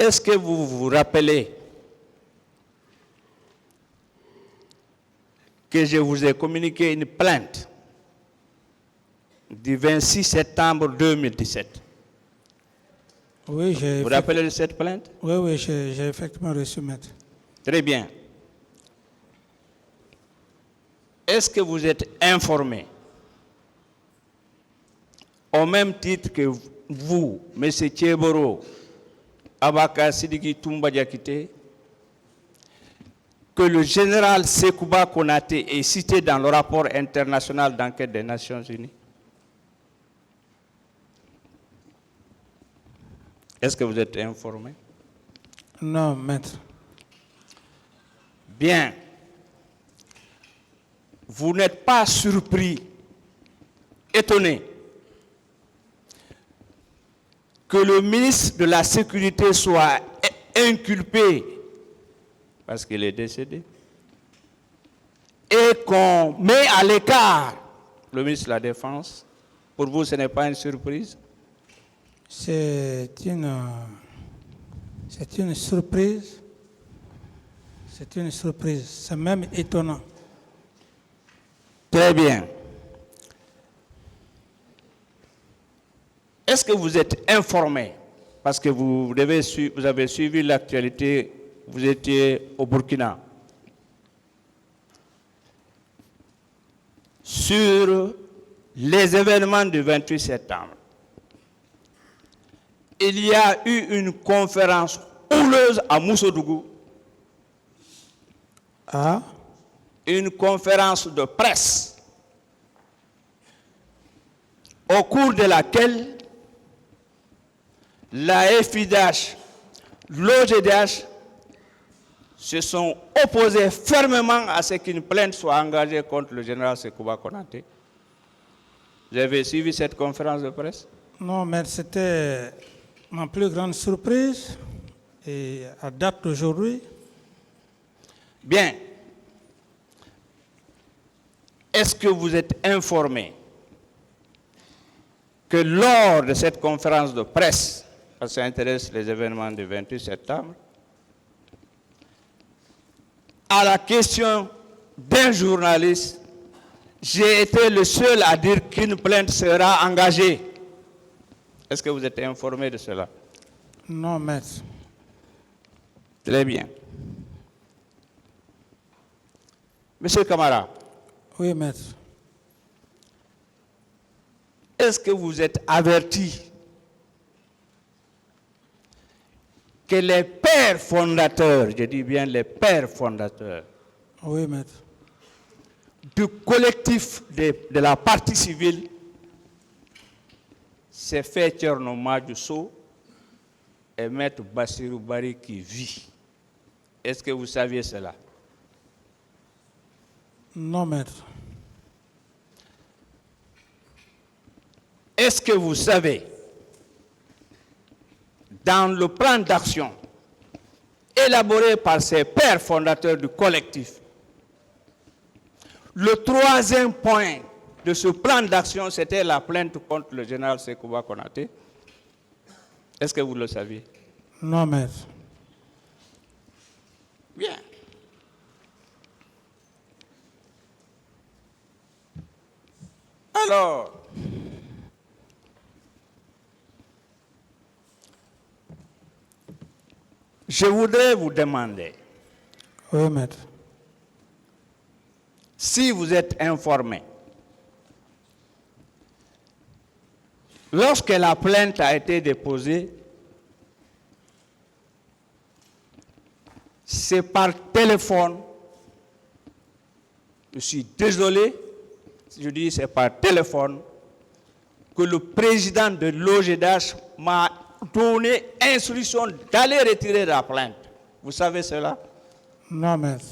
Est-ce que vous vous rappelez que je vous ai communiqué une plainte du 26 septembre 2017? Oui, Vous vous rappelez de cette plainte? oui, j'ai effectivement reçu, maître. Très bien. Est-ce que vous êtes informé, au même titre que vous, M. Thieboro, Abaka Sidiki Toumba Diakité, que le général Sekouba Konaté est cité dans le rapport international d'enquête des Nations Unies? Est-ce que vous êtes informé? Non, maître. Bien. Vous n'êtes pas surpris, étonné, que le ministre de la Sécurité soit inculpé parce qu'il est décédé et qu'on met à l'écart le ministre de la Défense? Pour vous, ce n'est pas une surprise? C'est une surprise. C'est une surprise. C'est même étonnant. Très bien. Est-ce que vous êtes informé, parce que vous avez suivi l'actualité, vous étiez au Burkina, sur les événements du 28 septembre? Il y a eu une conférence houleuse à Moussodougou. Ah, Une conférence de presse au cours de laquelle la FIDH, l'OGDH se sont opposés fermement à ce qu'une plainte soit engagée contre le général Sekouba Konaté. Vous avez suivi cette conférence de presse? non, mais c'était ma plus grande surprise. Et à date d'aujourd'hui, Bien. Est-ce que vous êtes informé que lors de cette conférence de presse, parce que ça intéresse les événements du 28 septembre, à la question d'un journaliste, j'ai été le seul à dire qu'une plainte sera engagée? Est-ce que vous êtes informé de cela? non, maître. Très bien. Monsieur Camara, Oui, maître. est-ce que vous êtes averti que les pères fondateurs, je dis bien les pères fondateurs, Oui, maître. du collectif de la partie civile, c'est fait Thierno Madjousso et Maître Bassirou Bari qui vit? Est-ce que vous saviez cela? Non, maître. Est-ce que vous savez, dans le plan d'action élaboré par ces pères fondateurs du collectif, le troisième point de ce plan d'action, c'était la plainte contre le général Sekouba Konaté? Est-ce que vous le saviez? Non, maître. Bien. Alors, je voudrais vous demander, Oui, maître. si vous êtes informé, lorsque la plainte a été déposée, c'est par téléphone. Je suis désolé, si je dis c'est par téléphone, que le président de l'OGDH m'a donné instruction d'aller retirer la plainte. Vous savez cela? Non, maître.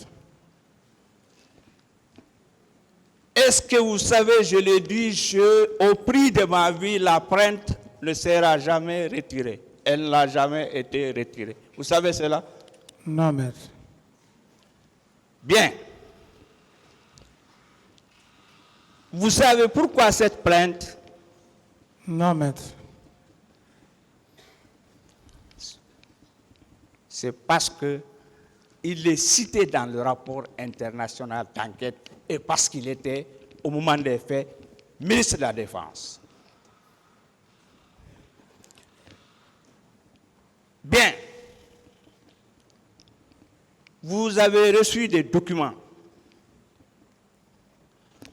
Est-ce que vous savez, je l'ai dit, au prix de ma vie, la plainte ne sera jamais retirée. Elle n'a jamais été retirée. Vous savez cela? Non, maître. Bien. Vous savez pourquoi cette plainte? Non, maître. c'est parce qu'il est cité dans le rapport international d'enquête et parce qu'il était, au moment des faits, ministre de la Défense. Bien. Vous avez reçu des documents.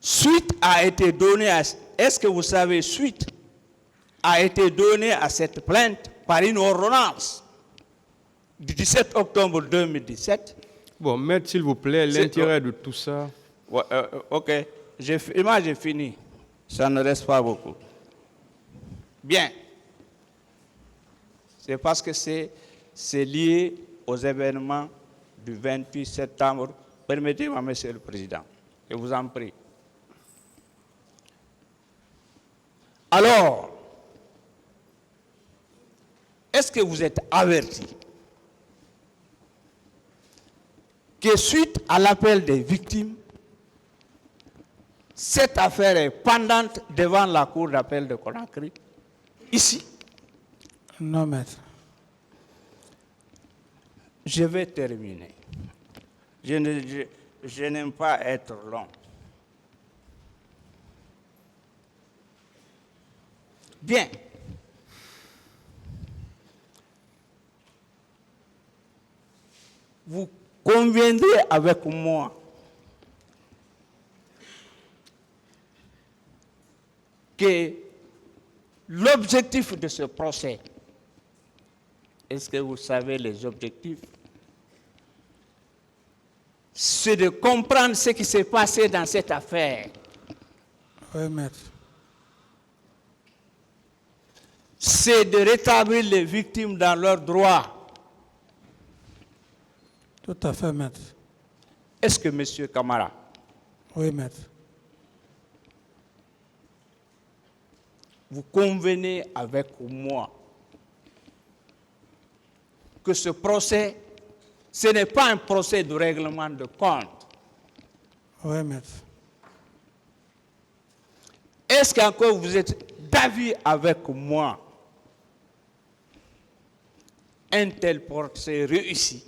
Suite a été donnée à... Est-ce que vous savez, suite a été donnée à cette plainte par une ordonnance du 17 octobre 2017. Bon, maître, s'il vous plaît, l'intérêt de tout ça. Ouais, ok, moi j'ai fini. Ça ne reste pas beaucoup. Bien. C'est parce que c'est lié aux événements du 28 septembre. Permettez-moi, Monsieur le Président, je vous en prie. Alors, est-ce que vous êtes averti que suite à l'appel des victimes, cette affaire est pendante devant la cour d'appel de Conakry, ici? Non, maître. Je vais terminer. Je n'aime pas être long. Bien. Vous conviendrez avec moi que l'objectif de ce procès, est-ce que vous savez les objectifs? C'est de comprendre ce qui s'est passé dans cette affaire. Oui, maître. C'est de rétablir les victimes dans leurs droits. Tout à fait, maître. Est-ce que, Monsieur Camara, Oui, maître. vous convenez avec moi que ce procès, ce n'est pas un procès de règlement de compte? Oui, maître. Est-ce qu'encore vous êtes d'avis avec moi? Un tel procès réussi,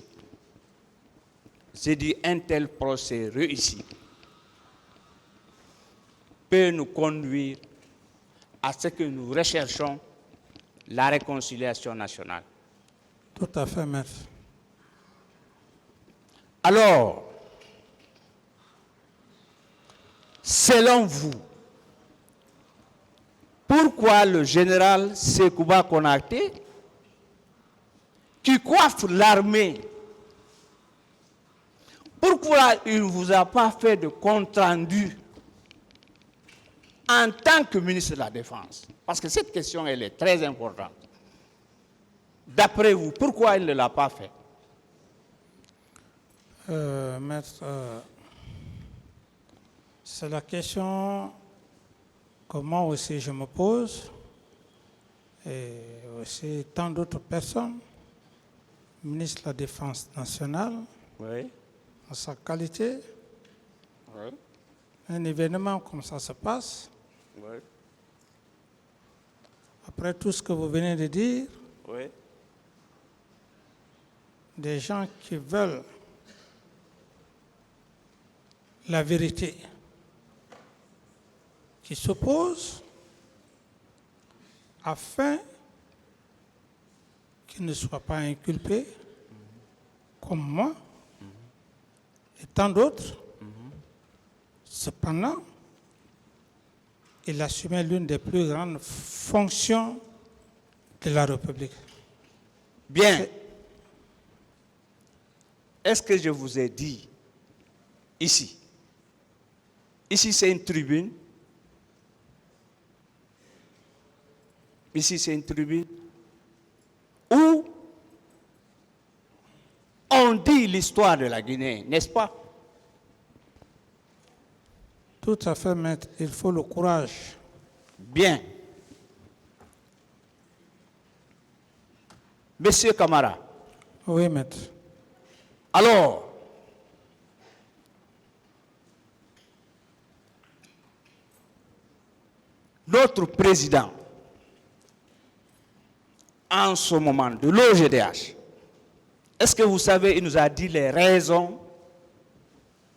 j'ai dit un tel procès réussi, peut nous conduire à ce que nous recherchons, la réconciliation nationale. Tout à fait, maître. Alors, selon vous, pourquoi le général Sekouba Konaté, qui coiffe l'armée, pourquoi il ne vous a pas fait de compte-rendu en tant que ministre de la Défense? Parce que cette question, elle est très importante. D'après vous, pourquoi il ne l'a pas fait? Maître, c'est la question que moi aussi je me pose, et aussi tant d'autres personnes. Ministre de la Défense nationale, Oui. en sa qualité, Oui. un événement comme ça se passe. Oui. Après tout ce que vous venez de dire, Oui. des gens qui veulent la vérité, qui s'opposent afin qu'ils ne soient pas inculpés, comme moi et tant d'autres. Cependant, il assumait l'une des plus grandes fonctions de la République. Bien. Est-ce que je vous ai dit ici? Ici, c'est une tribune. Ici, c'est une tribune où on dit l'histoire de la Guinée, n'est-ce pas? Tout à fait, maître. Il faut le courage. Bien. Monsieur Camara, Oui, maître. alors, notre président, en ce moment de l'OGDH, Est-ce que vous savez, il nous a dit les raisons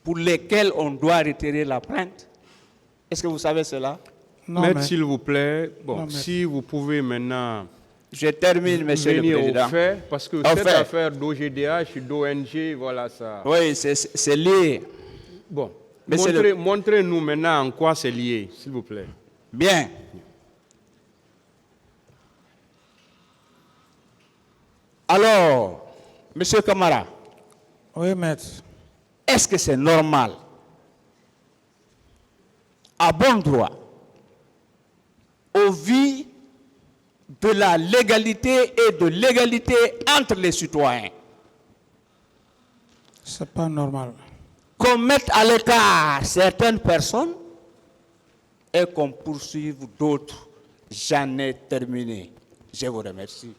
pour lesquelles on doit retirer la plainte? Est-ce que vous savez cela? Non, Maître, mais s'il vous plaît, bon, Non, mais- si vous pouvez maintenant Je termine, Monsieur le venir Président. au fait, parce que Au cette fait. affaire d'OGDH, d'ONG, voilà ça. Oui, c'est lié. Bon, Mais c'est montrez-nous maintenant en quoi c'est lié, s'il vous plaît. Bien. Alors, Monsieur Camara, oui, maître. est-ce que c'est normal, à bon droit, au vu de la légalité et de l'égalité entre les citoyens, C'est pas normal. qu'on mette à l'écart certaines personnes et qu'on poursuive d'autres? J'en ai terminé. Je vous remercie.